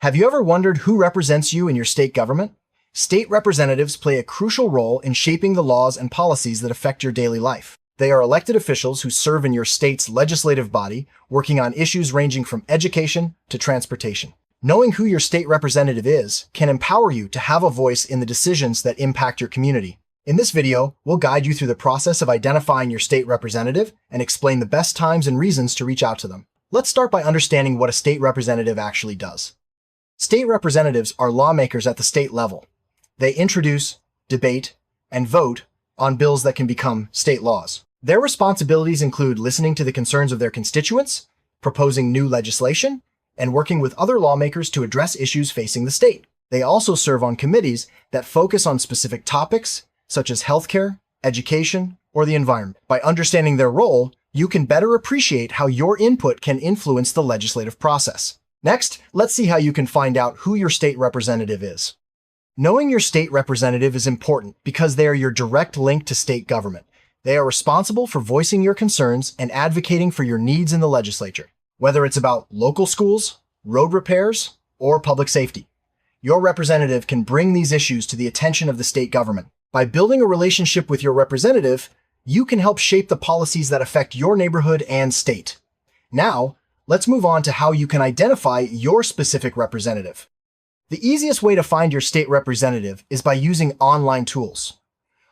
Have you ever wondered who represents you in your state government? State representatives play a crucial role in shaping the laws and policies that affect your daily life. They are elected officials who serve in your state's legislative body, working on issues ranging from education to transportation. Knowing who your state representative is can empower you to have a voice in the decisions that impact your community. In this video, we'll guide you through the process of identifying your state representative and explain the best times and reasons to reach out to them. Let's start by understanding what a state representative actually does. State representatives are lawmakers at the state level. They introduce, debate, and vote on bills that can become state laws. Their responsibilities include listening to the concerns of their constituents, proposing new legislation, and working with other lawmakers to address issues facing the state. They also serve on committees that focus on specific topics, such as healthcare, education, or the environment. By understanding their role, you can better appreciate how your input can influence the legislative process. Next, let's see how you can find out who your state representative is. Knowing your state representative is important because they are your direct link to state government. They are responsible for voicing your concerns and advocating for your needs in the legislature. Whether it's about local schools, road repairs, or public safety, your representative can bring these issues to the attention of the state government. By building a relationship with your representative, you can help shape the policies that affect your neighborhood and state. Now, let's move on to how you can identify your specific representative. The easiest way to find your state representative is by using online tools.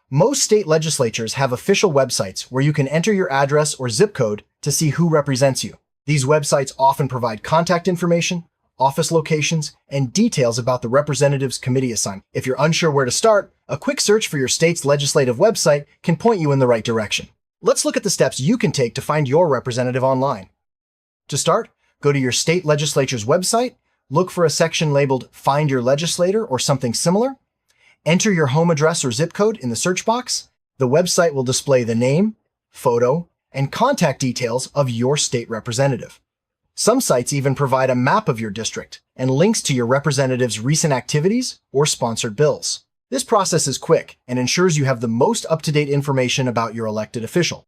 Most state legislatures have official websites where you can enter your address or zip code to see who represents you. These websites often provide contact information, office locations, and details about the representative's committee assignment. If you're unsure where to start, a quick search for your state's legislative website can point you in the right direction. Let's look at the steps you can take to find your representative online. To start, go to your state legislature's website, look for a section labeled Find Your Legislator or something similar. Enter your home address or zip code in the search box. The website will display the name, photo, and contact details of your state representative. Some sites even provide a map of your district and links to your representative's recent activities or sponsored bills. This process is quick and ensures you have the most up-to-date information about your elected official.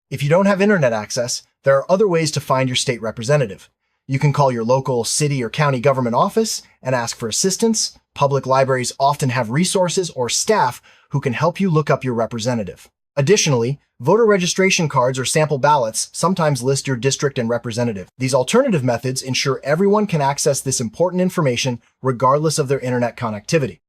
If you don't have internet access, there are other ways to find your state representative. You can call your local city or county government office and ask for assistance. Public libraries often have resources or staff who can help you look up your representative. Additionally, voter registration cards or sample ballots sometimes list your district and representative. These alternative methods ensure everyone can access this important information regardless of their internet connectivity.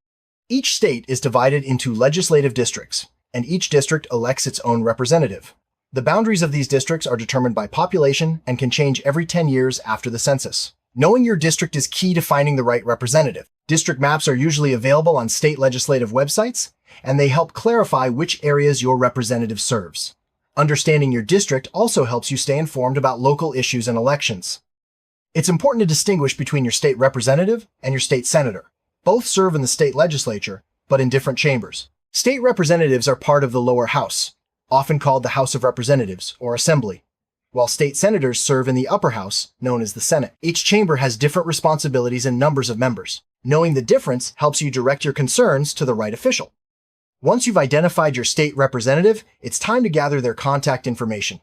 Each state is divided into legislative districts, and each district elects its own representative. The boundaries of these districts are determined by population and can change every 10 years after the census. Knowing your district is key to finding the right representative. District maps are usually available on state legislative websites, and they help clarify which areas your representative serves. Understanding your district also helps you stay informed about local issues and elections. It's important to distinguish between your state representative and your state senator. Both serve in the state legislature, but in different chambers. State representatives are part of the lower house, often called the House of Representatives or Assembly, while state senators serve in the upper house, known as the Senate. Each chamber has different responsibilities and numbers of members. Knowing the difference helps you direct your concerns to the right official. Once you've identified your state representative, it's time to gather their contact information.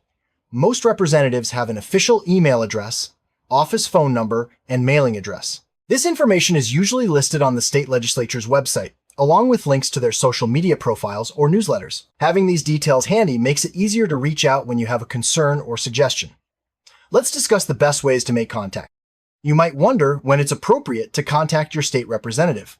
Most representatives have an official email address, office phone number, and mailing address. This information is usually listed on the state legislature's website, along with links to their social media profiles or newsletters. Having these details handy makes it easier to reach out when you have a concern or suggestion. Let's discuss the best ways to make contact. You might wonder when it's appropriate to contact your state representative.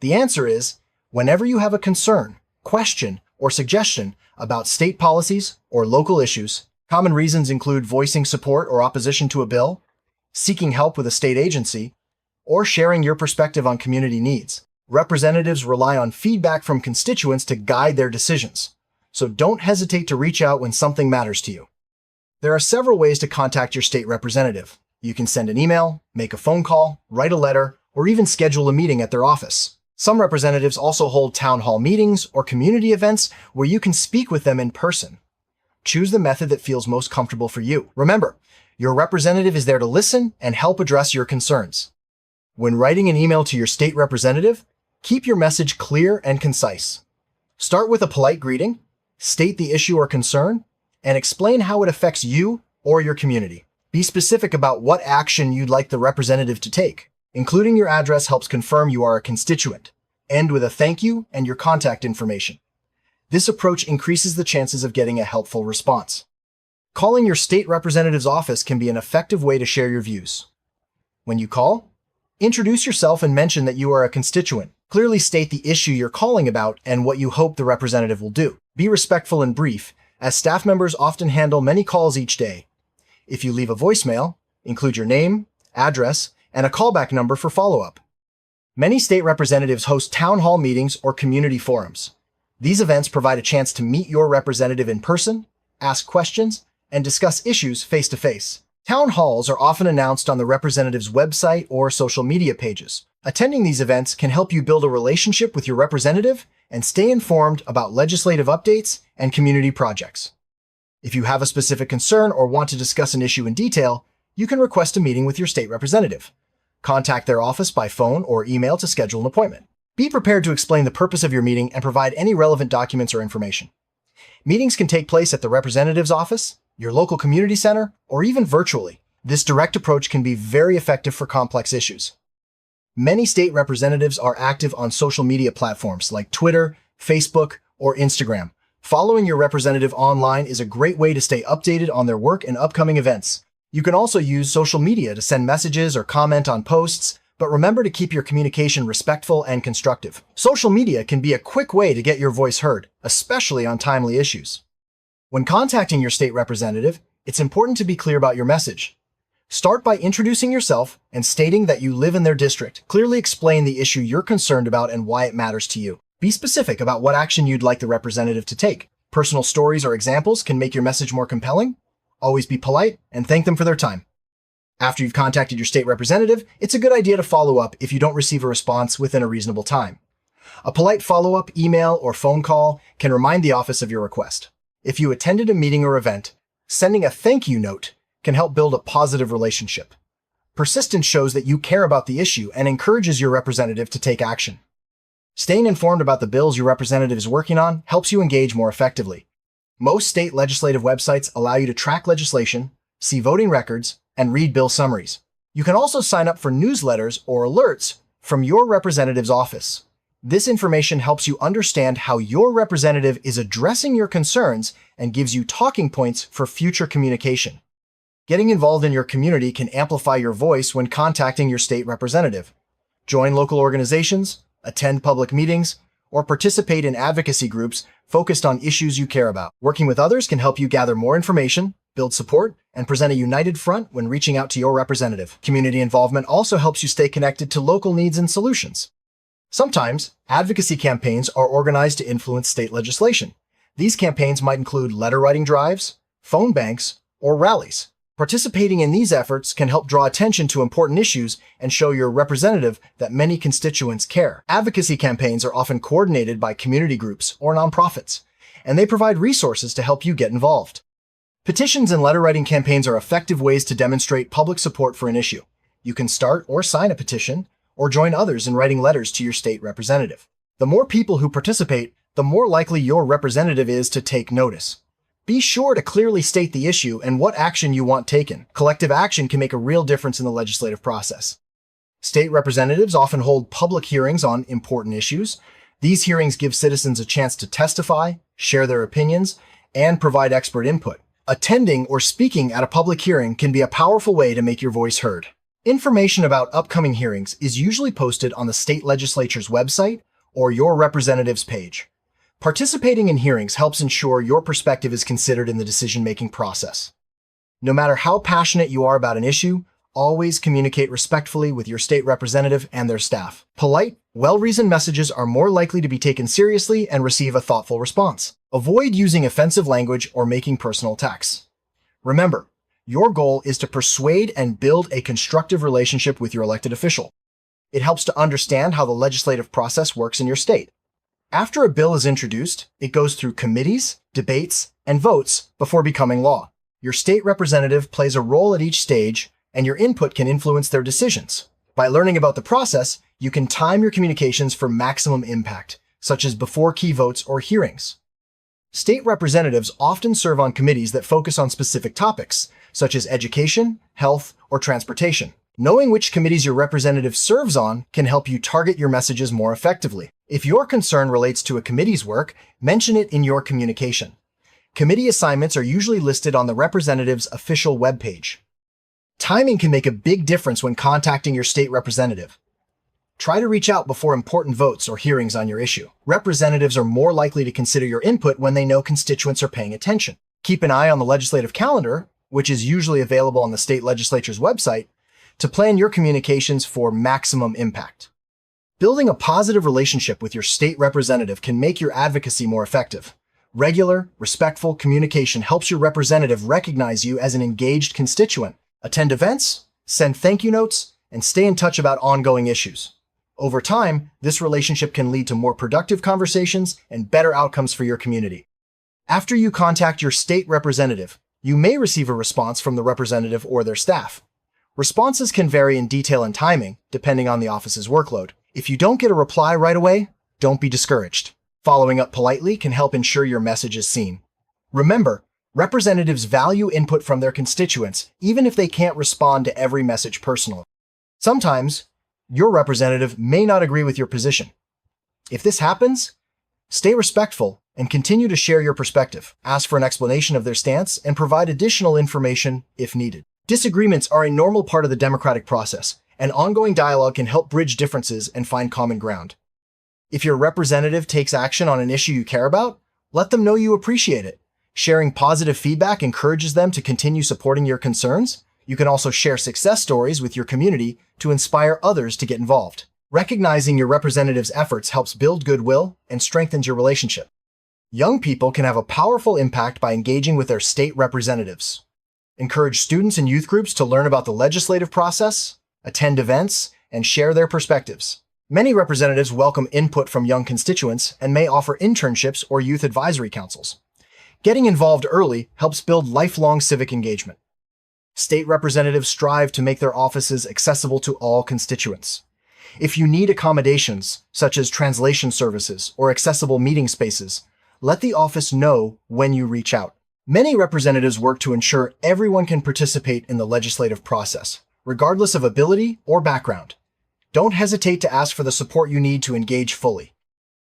The answer is, whenever you have a concern, question, or suggestion about state policies or local issues. Common reasons include voicing support or opposition to a bill, seeking help with a state agency, or sharing your perspective on community needs. Representatives rely on feedback from constituents to guide their decisions, so don't hesitate to reach out when something matters to you. There are several ways to contact your state representative. You can send an email, make a phone call, write a letter, or even schedule a meeting at their office. Some representatives also hold town hall meetings or community events where you can speak with them in person. Choose the method that feels most comfortable for you. Remember, your representative is there to listen and help address your concerns. When writing an email to your state representative, keep your message clear and concise. Start with a polite greeting, state the issue or concern, and explain how it affects you or your community. Be specific about what action you'd like the representative to take. Including your address helps confirm you are a constituent. End with a thank you and your contact information. This approach increases the chances of getting a helpful response. Calling your state representative's office can be an effective way to share your views. When you call, introduce yourself and mention that you are a constituent. Clearly state the issue you're calling about and what you hope the representative will do. Be respectful and brief, as staff members often handle many calls each day. If you leave a voicemail, include your name, address, and a callback number for follow-up. Many state representatives host town hall meetings or community forums. These events provide a chance to meet your representative in person, ask questions, and discuss issues face-to-face. Town halls are often announced on the representative's website or social media pages. Attending these events can help you build a relationship with your representative and stay informed about legislative updates and community projects. If you have a specific concern or want to discuss an issue in detail, you can request a meeting with your state representative. Contact their office by phone or email to schedule an appointment. Be prepared to explain the purpose of your meeting and provide any relevant documents or information. Meetings can take place at the representative's office, your local community center, or even virtually. This direct approach can be very effective for complex issues. Many state representatives are active on social media platforms like Twitter, Facebook, or Instagram. Following your representative online is a great way to stay updated on their work and upcoming events. You can also use social media to send messages or comment on posts, but remember to keep your communication respectful and constructive. Social media can be a quick way to get your voice heard, especially on timely issues. When contacting your state representative, it's important to be clear about your message. Start by introducing yourself and stating that you live in their district. Clearly explain the issue you're concerned about and why it matters to you. Be specific about what action you'd like the representative to take. Personal stories or examples can make your message more compelling. Always be polite and thank them for their time. After you've contacted your state representative, it's a good idea to follow up if you don't receive a response within a reasonable time. A polite follow-up email or phone call can remind the office of your request. If you attended a meeting or event, sending a thank you note can help build a positive relationship. Persistence shows that you care about the issue and encourages your representative to take action. Staying informed about the bills your representative is working on helps you engage more effectively. Most state legislative websites allow you to track legislation, see voting records, and read bill summaries. You can also sign up for newsletters or alerts from your representative's office. This information helps you understand how your representative is addressing your concerns and gives you talking points for future communication. Getting involved in your community can amplify your voice when contacting your state representative. Join local organizations, attend public meetings, or participate in advocacy groups focused on issues you care about. Working with others can help you gather more information, build support, and present a united front when reaching out to your representative. Community involvement also helps you stay connected to local needs and solutions. Sometimes, advocacy campaigns are organized to influence state legislation. These campaigns might include letter-writing drives, phone banks, or rallies. Participating in these efforts can help draw attention to important issues and show your representative that many constituents care. Advocacy campaigns are often coordinated by community groups or nonprofits, and they provide resources to help you get involved. Petitions and letter-writing campaigns are effective ways to demonstrate public support for an issue. You can start or sign a petition, or join others in writing letters to your state representative. The more people who participate, the more likely your representative is to take notice. Be sure to clearly state the issue and what action you want taken. Collective action can make a real difference in the legislative process. State representatives often hold public hearings on important issues. These hearings give citizens a chance to testify, share their opinions, and provide expert input. Attending or speaking at a public hearing can be a powerful way to make your voice heard. Information about upcoming hearings is usually posted on the state legislature's website or your representative's page. Participating in hearings helps ensure your perspective is considered in the decision-making process. No matter how passionate you are about an issue, always communicate respectfully with your state representative and their staff. Polite, well-reasoned messages are more likely to be taken seriously and receive a thoughtful response. Avoid using offensive language or making personal attacks. Remember, your goal is to persuade and build a constructive relationship with your elected official. It helps to understand how the legislative process works in your state. After a bill is introduced, it goes through committees, debates, and votes before becoming law. Your state representative plays a role at each stage, and your input can influence their decisions. By learning about the process, you can time your communications for maximum impact, such as before key votes or hearings. State representatives often serve on committees that focus on specific topics, such as education, health, or transportation. Knowing which committees your representative serves on can help you target your messages more effectively. If your concern relates to a committee's work, mention it in your communication. Committee assignments are usually listed on the representative's official webpage. Timing can make a big difference when contacting your state representative. Try to reach out before important votes or hearings on your issue. Representatives are more likely to consider your input when they know constituents are paying attention. Keep an eye on the legislative calendar, which is usually available on the state legislature's website, to plan your communications for maximum impact. Building a positive relationship with your state representative can make your advocacy more effective. Regular, respectful communication helps your representative recognize you as an engaged constituent. Attend events, send thank you notes, and stay in touch about ongoing issues. Over time, this relationship can lead to more productive conversations and better outcomes for your community. After you contact your state representative, you may receive a response from the representative or their staff. Responses can vary in detail and timing, depending on the office's workload. If you don't get a reply right away, don't be discouraged. Following up politely can help ensure your message is seen. Remember, representatives value input from their constituents, even if they can't respond to every message personally. Sometimes, your representative may not agree with your position. If this happens, stay respectful and continue to share your perspective. Ask for an explanation of their stance and provide additional information if needed. Disagreements are a normal part of the democratic process, and ongoing dialogue can help bridge differences and find common ground. If your representative takes action on an issue you care about, let them know you appreciate it. Sharing positive feedback encourages them to continue supporting your concerns. You can also share success stories with your community to inspire others to get involved. Recognizing your representative's efforts helps build goodwill and strengthens your relationship. Young people can have a powerful impact by engaging with their state representatives. Encourage students and youth groups to learn about the legislative process, attend events, and share their perspectives. Many representatives welcome input from young constituents and may offer internships or youth advisory councils. Getting involved early helps build lifelong civic engagement. State representatives strive to make their offices accessible to all constituents. If you need accommodations, such as translation services or accessible meeting spaces, let the office know when you reach out. Many representatives work to ensure everyone can participate in the legislative process, regardless of ability or background. Don't hesitate to ask for the support you need to engage fully.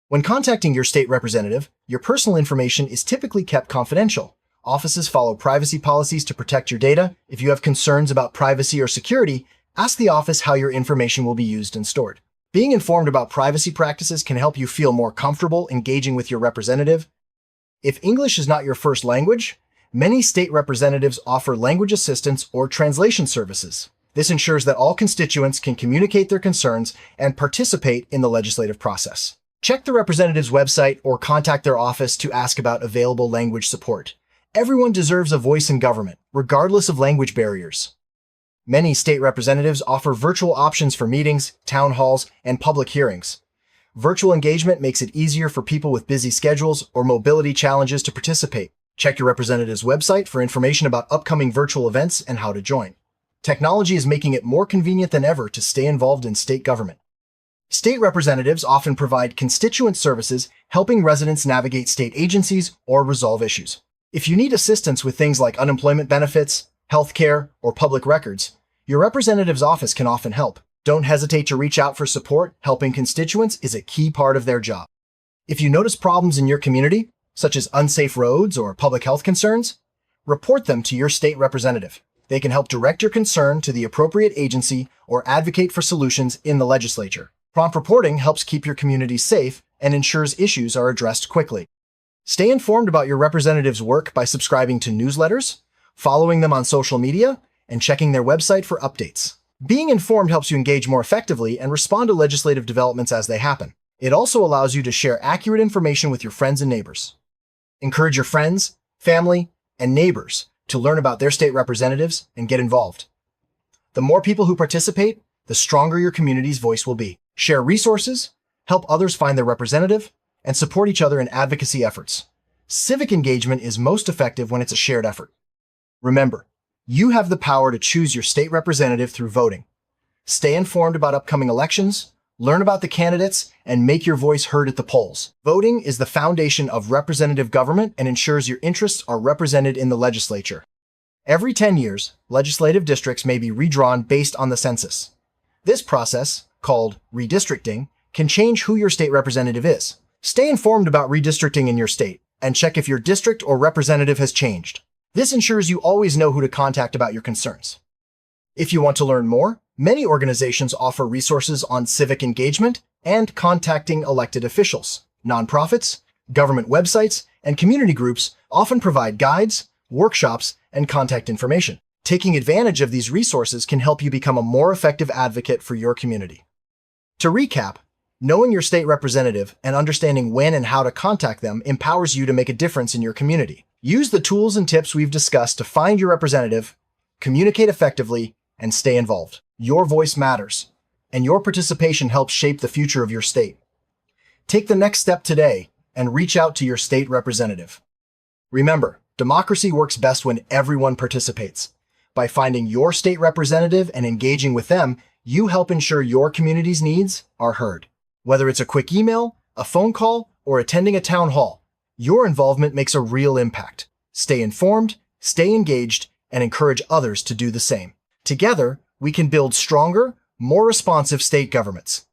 When contacting your state representative, your personal information is typically kept confidential. Offices follow privacy policies to protect your data. If you have concerns about privacy or security, ask the office how your information will be used and stored. Being informed about privacy practices can help you feel more comfortable engaging with your representative. If English is not your first language, many state representatives offer language assistance or translation services. This ensures that all constituents can communicate their concerns and participate in the legislative process. Check the representative's website or contact their office to ask about available language support. Everyone deserves a voice in government, regardless of language barriers. Many state representatives offer virtual options for meetings, town halls, and public hearings. Virtual engagement makes it easier for people with busy schedules or mobility challenges to participate. Check your representative's website for information about upcoming virtual events and how to join. Technology is making it more convenient than ever to stay involved in state government. State representatives often provide constituent services, helping residents navigate state agencies or resolve issues. If you need assistance with things like unemployment benefits, healthcare, or public records, your representative's office can often help. Don't hesitate to reach out for support. Helping constituents is a key part of their job. If you notice problems in your community, such as unsafe roads or public health concerns, report them to your state representative. They can help direct your concern to the appropriate agency or advocate for solutions in the legislature. Prompt reporting helps keep your community safe and ensures issues are addressed quickly. Stay informed about your representative's work by subscribing to newsletters, following them on social media, and checking their website for updates. Being informed helps you engage more effectively and respond to legislative developments as they happen. It also allows you to share accurate information with your friends and neighbors. Encourage your friends, family, and neighbors to learn about their state representatives and get involved. The more people who participate, the stronger your community's voice will be. Share resources, help others find their representative, and support each other in advocacy efforts. Civic engagement is most effective when it's a shared effort. Remember, you have the power to choose your state representative through voting. Stay informed about upcoming elections, learn about the candidates, and make your voice heard at the polls. Voting is the foundation of representative government and ensures your interests are represented in the legislature. Every 10 years, legislative districts may be redrawn based on the census. This process, called redistricting, can change who your state representative is. Stay informed about redistricting in your state and check if your district or representative has changed. This ensures you always know who to contact about your concerns. If you want to learn more, many organizations offer resources on civic engagement and contacting elected officials. Nonprofits, government websites, and community groups often provide guides, workshops, and contact information. Taking advantage of these resources can help you become a more effective advocate for your community. To recap, knowing your state representative and understanding when and how to contact them empowers you to make a difference in your community. Use the tools and tips we've discussed to find your representative, communicate effectively, and stay involved. Your voice matters, and your participation helps shape the future of your state. Take the next step today and reach out to your state representative. Remember, democracy works best when everyone participates. By finding your state representative and engaging with them, you help ensure your community's needs are heard. Whether it's a quick email, a phone call, or attending a town hall, your involvement makes a real impact. Stay informed, stay engaged, and encourage others to do the same. Together, we can build stronger, more responsive state governments.